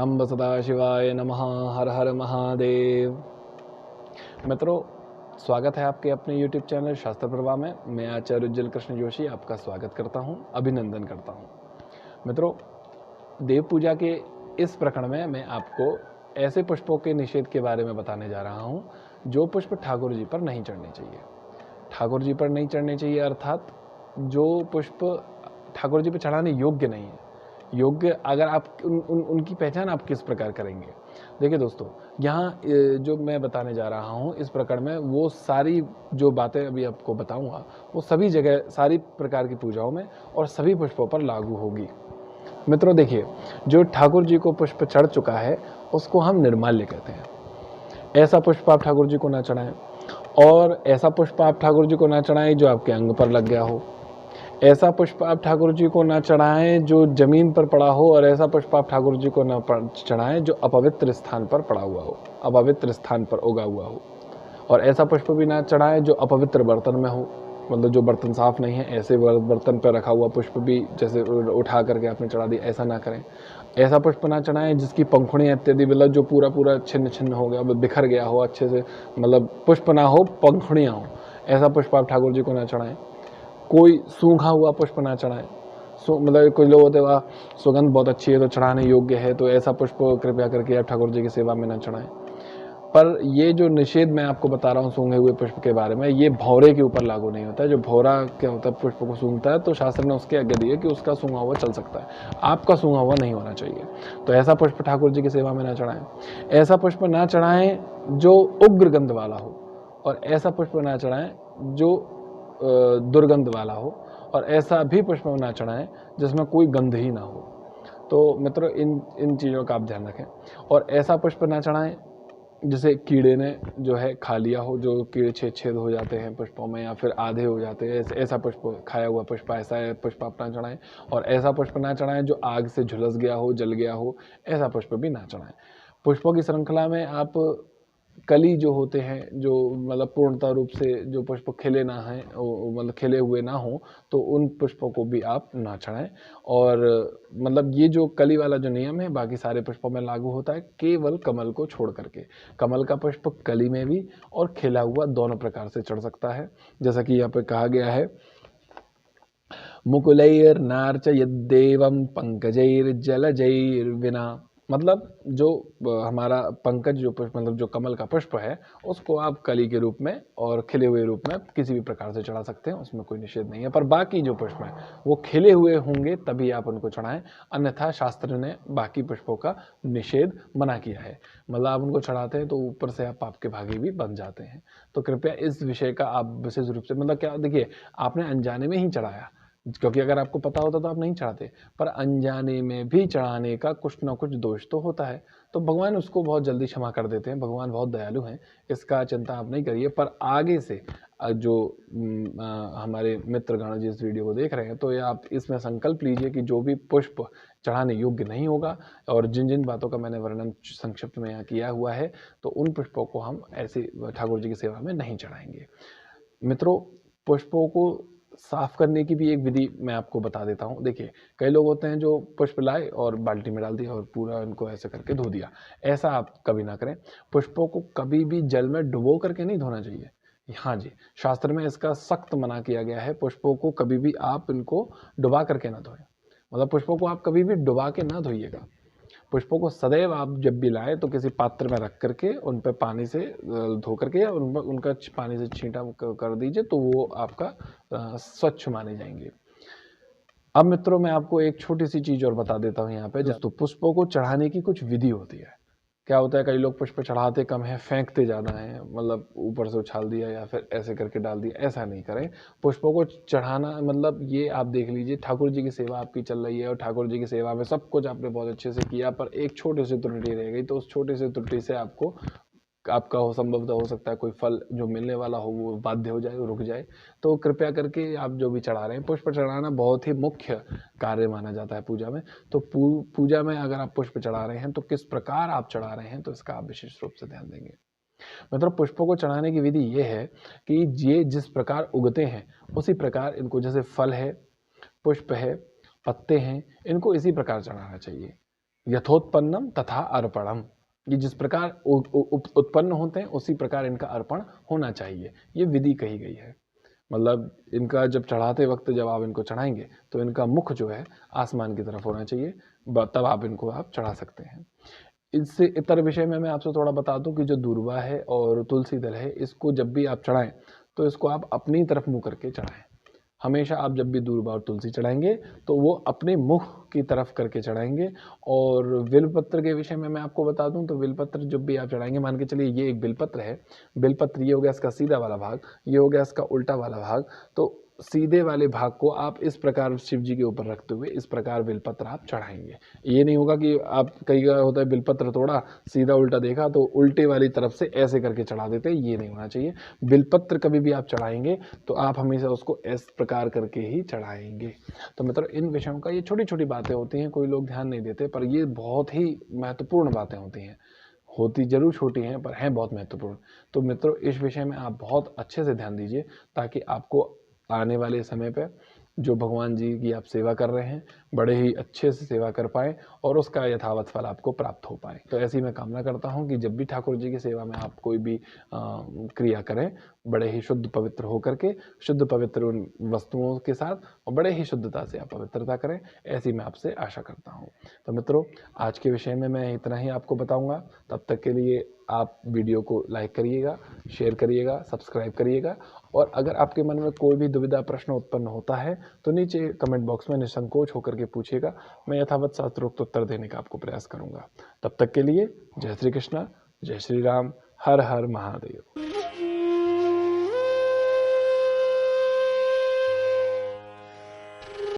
अम्ब सदाशिवाय नमः। हर हर महादेव। मित्रों, स्वागत है आपके अपने YouTube चैनल शास्त्र प्रवाह में। मैं आचार्य उज्जवल कृष्ण जोशी आपका स्वागत करता हूं, अभिनंदन करता हूं। मित्रों, देव पूजा के इस प्रकरण में मैं आपको ऐसे पुष्पों के निषेध के बारे में बताने जा रहा हूं जो पुष्प ठाकुर जी पर नहीं चढ़ने चाहिए। ठाकुर जी पर नहीं चढ़ने चाहिए अर्थात जो पुष्प ठाकुर जी पर चढ़ाने योग्य नहीं है। योग्य अगर आप उनकी पहचान आप किस प्रकार करेंगे? देखिए दोस्तों, यहाँ जो मैं बताने जा रहा हूँ इस प्रकरण में वो सारी जो बातें अभी आपको बताऊंगा वो सभी जगह सारी प्रकार की पूजाओं में और सभी पुष्पों पर लागू होगी। मित्रों देखिए, जो ठाकुर जी को पुष्प चढ़ चुका है उसको हम निर्माल्य कहते हैं। ऐसा पुष्प आप ठाकुर जी को ना चढ़ाएं, और ऐसा पुष्प आप ठाकुर जी को ना चढ़ाएं जो आपके अंग पर लग गया हो। ऐसा पुष्प आप ठाकुर जी को ना चढ़ाएं जो जमीन पर पड़ा हो, और ऐसा पुष्प आप ठाकुर जी को ना चढ़ाएं जो अपवित्र स्थान पर पड़ा हुआ हो, अपवित्र स्थान पर उगा हुआ हो। और ऐसा पुष्प भी ना चढ़ाएं जो अपवित्र बर्तन में हो, मतलब जो बर्तन साफ नहीं है ऐसे बर्तन पर रखा हुआ पुष्प भी जैसे उठा करके आपने चढ़ा दिया, ऐसा ना करें। ऐसा पुष्प ना चढ़ाएं जिसकी पंखुड़ियाँ इत्यादि, मतलब जो पूरा पूरा छिन्न छिन्न हो गया, बिखर गया हो अच्छे से, मतलब पुष्प ना हो पंखुड़ियाँ हो, ऐसा पुष्प आप ठाकुर जी को ना चढ़ाएं। कोई सूखा हुआ पुष्प ना चढ़ाएं। मतलब कुछ लोग होते हैं सुगंध बहुत अच्छी है तो चढ़ाने योग्य है, तो ऐसा पुष्प कृपया करके आप ठाकुर जी की सेवा में ना चढ़ाएं। पर ये जो निषेध मैं आपको बता रहा हूँ सूंघे हुए पुष्प के बारे में, ये भौरे के ऊपर लागू नहीं होता है। जो भौरा क्या होता है, पुष्प को सूंघता है, तो शास्त्र ने उसके आज्ञा दी है कि उसका सूंघा हुआ चल सकता है, आपका सूंघा हुआ नहीं होना चाहिए। तो ऐसा पुष्प ठाकुर जी की सेवा में ना चढ़ाएं। ऐसा पुष्प ना चढ़ाएं जो उग्र गंध वाला हो, और ऐसा पुष्प ना चढ़ाएं जो दुर्गंध वाला हो, और ऐसा भी पुष्प ना चढ़ाएं जिसमें कोई गंध ही ना हो। तो मित्रों, इन चीज़ों का आप ध्यान रखें। और ऐसा पुष्प ना चढ़ाएं जैसे कीड़े ने जो है खा लिया हो, जो कीड़े छेद हो जाते हैं पुष्पों में या फिर आधे हो जाते हैं, ऐसा पुष्प, खाया हुआ पुष्प, ऐसा पुष्प आप ना चढ़ाएं। और ऐसा पुष्प ना चढ़ाएं जो आग से झुलस गया हो, जल गया हो, ऐसा पुष्प भी ना चढ़ाएं। पुष्पों की श्रृंखला में आप कली जो होते हैं, जो मतलब पूर्णता रूप से जो पुष्प खिले ना हैं, मतलब खिले हुए ना हो, तो उन पुष्पों को भी आप ना चढ़ाएं। और मतलब ये जो कली वाला जो नियम है बाकी सारे पुष्पों में लागू होता है, केवल कमल को छोड़ करके। कमल का पुष्प कली में भी और खिला हुआ दोनों प्रकार से चढ़ सकता है, जैसा कि यहाँ पे कहा गया है, मुकुलैर नार्चयद्देवं पंकजैर जलजैर विना। मतलब जो हमारा पंकज जो पुष्प, मतलब जो कमल का पुष्प है, उसको आप कली के रूप में और खिले हुए रूप में किसी भी प्रकार से चढ़ा सकते हैं, उसमें कोई निषेध नहीं है। पर बाकी जो पुष्प हैं वो खिले हुए होंगे तभी आप उनको चढ़ाएं, अन्यथा शास्त्र ने बाकी पुष्पों का निषेध मना किया है। मतलब आप उनको चढ़ाते हैं तो ऊपर से आप पाप के भागी भी बन जाते हैं। तो कृपया इस विषय का आप विशेष रूप से, मतलब क्या, देखिए आपने अनजाने में ही चढ़ाया, क्योंकि अगर आपको पता होता तो आप नहीं चढ़ाते, पर अनजाने में भी चढ़ाने का कुछ ना कुछ दोष तो होता है, तो भगवान उसको बहुत जल्दी क्षमा कर देते हैं। भगवान बहुत दयालु हैं, इसका चिंता आप नहीं करिए। पर आगे से जो हमारे मित्रगण जिस वीडियो को देख रहे हैं, तो ये आप इसमें संकल्प लीजिए कि जो भी पुष्प चढ़ाने योग्य नहीं होगा, और जिन जिन बातों का मैंने वर्णन संक्षिप्त में यहाँ किया हुआ है, तो उन पुष्पों को हम ऐसे ठाकुर जी की सेवा में नहीं चढ़ाएंगे। मित्रों, पुष्पों को साफ करने की भी एक विधि मैं आपको बता देता हूँ। देखिए, कई लोग होते हैं जो पुष्प लाए और बाल्टी में डाल दिया और पूरा इनको ऐसे करके धो दिया। ऐसा आप कभी ना करें। पुष्पों को कभी भी जल में डुबो करके नहीं धोना चाहिए। हाँ जी, शास्त्र में इसका सख्त मना किया गया है। पुष्पों को कभी भी आप इनको डुबा करके ना धोएं, मतलब पुष्पों को आप कभी भी डुबा के ना धोइएगा। पुष्पों को सदैव आप जब भी लाएं तो किसी पात्र में रख करके उन पर पानी से धो करके या उनका पानी से छींटा कर दीजिए, तो वो आपका स्वच्छ माने जाएंगे। अब मित्रों, मैं आपको एक छोटी सी चीज और बता देता हूँ यहाँ पे। दोस्तों, पुष्पों को चढ़ाने की कुछ विधि होती है। क्या होता है, कई लोग पुष्प चढ़ाते कम है, फेंकते ज़्यादा हैं, मतलब ऊपर से उछाल दिया या फिर ऐसे करके डाल दिया। ऐसा नहीं करें। पुष्पों को चढ़ाना मतलब ये आप देख लीजिए, ठाकुर जी की सेवा आपकी चल रही है और ठाकुर जी की सेवा में सब कुछ आपने बहुत अच्छे से किया, पर एक छोटी सी त्रुटि रह गई, तो उस छोटी सी त्रुटि से आपका संभवतः हो सकता है कोई फल जो मिलने वाला हो वो बाध्य हो जाए, रुक जाए। तो कृपया करके आप जो भी चढ़ा रहे हैं, पुष्प चढ़ाना बहुत ही मुख्य कार्य माना जाता है पूजा में। तो पूजा में अगर आप पुष्प चढ़ा रहे हैं तो किस प्रकार आप चढ़ा रहे हैं, तो इसका आप विशेष रूप से ध्यान देंगे। मतलब पुष्पों को चढ़ाने की विधि ये है कि ये जिस प्रकार उगते हैं उसी प्रकार इनको, जैसे फल है, पुष्प है, पत्ते हैं, इनको इसी प्रकार चढ़ाना चाहिए। यथोत्पन्नम तथा अर्पणम, ये जिस प्रकार उत्पन्न होते हैं उसी प्रकार इनका अर्पण होना चाहिए, ये विधि कही गई है। मतलब इनका जब चढ़ाते वक्त जब आप इनको चढ़ाएंगे तो इनका मुख जो है आसमान की तरफ होना चाहिए, तब आप इनको आप चढ़ा सकते हैं। इससे इतर विषय में मैं आपसे थोड़ा बता दूं कि जो दूर्वा है और तुलसी दल है, इसको जब भी आप चढ़ाएं तो इसको आप अपनी तरफ मुंह करके चढ़ाएं। हमेशा आप जब भी दूर्वा और तुलसी चढ़ाएंगे तो वो अपने मुख की तरफ करके चढ़ाएंगे। और बिलपत्र के विषय में मैं आपको बता दूं तो बिलपत्र जब भी आप चढ़ाएंगे, मान के चलिए ये एक बिलपत्र है, बिलपत्र ये हो गया इसका सीधा वाला भाग, ये हो गया इसका उल्टा वाला भाग, तो सीधे वाले भाग को आप इस प्रकार शिव जी के ऊपर रखते हुए इस प्रकार बिलपत्र आप चढ़ाएंगे। ये नहीं होगा कि आप, कई का होता है बिलपत्र तोड़ा सीधा उल्टा देखा तो उल्टे वाली तरफ से ऐसे करके चढ़ा देते हैं, ये नहीं होना चाहिए। बिलपत्र कभी भी आप चढ़ाएंगे तो आप हमेशा उसको इस प्रकार करके ही चढ़ाएंगे। तो मतलब इन विषयों का, ये छोटी छोटी बातें होती हैं, कोई लोग ध्यान नहीं देते, पर ये बहुत ही महत्वपूर्ण बातें होती हैं, होती जरूर छोटी हैं पर हैं बहुत महत्वपूर्ण। तो मित्रों इस विषय में आप बहुत अच्छे से ध्यान दीजिए ताकि आपको आने वाले समय पे जो भगवान जी की आप सेवा कर रहे हैं बड़े ही अच्छे से सेवा कर पाए और उसका यथावत फल आपको प्राप्त हो पाए। तो ऐसी मैं कामना करता हूं कि जब भी ठाकुर जी की सेवा में आप कोई भी क्रिया करें, बड़े ही शुद्ध पवित्र होकर के, शुद्ध पवित्र उन वस्तुओं के साथ और बड़े ही शुद्धता से आप पवित्रता करें, ऐसी मैं आपसे आशा करता हूं। तो मित्रों आज के विषय में मैं इतना ही आपको बताऊंगा। तब तक के लिए आप वीडियो को लाइक करिएगा, शेयर करिएगा, सब्सक्राइब करिएगा। और अगर आपके मन में कोई भी दुविधा प्रश्न उत्पन्न होता है तो नीचे कमेंट बॉक्स में निसंकोच होकर के पूछिएगा, मैं यथावत शास्त्रोक्त उत्तर देने का आपको प्रयास करूंगा। तब तक के लिए जय श्री कृष्ण, जय श्री राम, हर हर महादेव।